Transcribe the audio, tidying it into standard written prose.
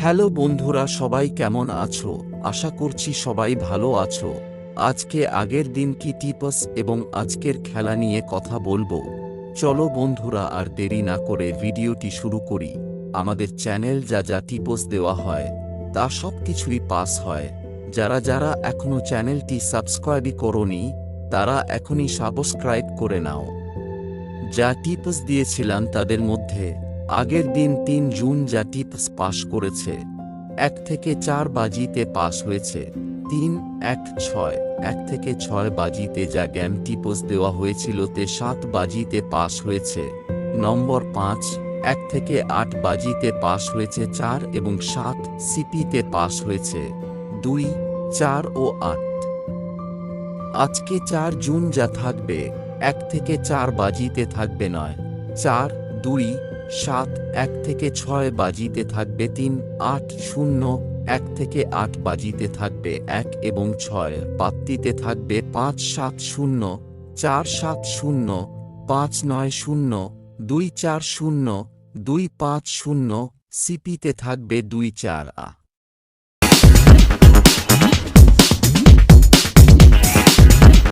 Hello বন্ধুরা, সবাই কেমন আছো? আশা করছি সবাই ভালো আছো। আজকে আগের দিন কি টিপস এবং আজকের খেলা নিয়ে কথা বলবো। চলো বন্ধুরা, আর দেরি না করে ভিডিওটি শুরু করি। আমাদের চ্যানেল যা যা টিপস দেওয়া হয় তা সব কিছুই পাস হয়। যারা যারা এখনো চ্যানেলটি সাবস্ক্রাইবই করোনি তারা এখনই সাবস্ক্রাইব করে নাও। যা টিপস দিয়েছিলাম তাদের মধ্যে আগের দিন ৩ জুন যা টিপস পাস করেছে ১ থেকে ৪ বাজিতে পাস হয়েছে। ৩, ১, ৬, ১ থেকে ৬ বাজিতে যা জ্ঞান টিপস দেওয়া হয়েছিল তে ৭ বাজিতে পাস হয়েছে। নম্বর ৫, ১ থেকে ৮ বাজিতে পাস হয়েছে ৪ এবং ৭ সিপিতে পাস হয়েছে ২, ৪ ও ৮। আজকে ৪ জুন যা থাকবে ১ থেকে ৪ বাজিতে থাকবে ৯, ৪, ২, ৭, ১ থেকে ৬ বাজিতে থাকবে ৩, ৮, ০, ১ থেকে ৮ বাজিতে থাকবে ১ এবং ৬ পাত্তিতে থাকবে ৫, ৭, ০, ৪, ৭, ০, ৫, ৯, ০, ২, ৪, ০, ২, ৫, ০, সিপিতে থাকবে ২, ৪, আ।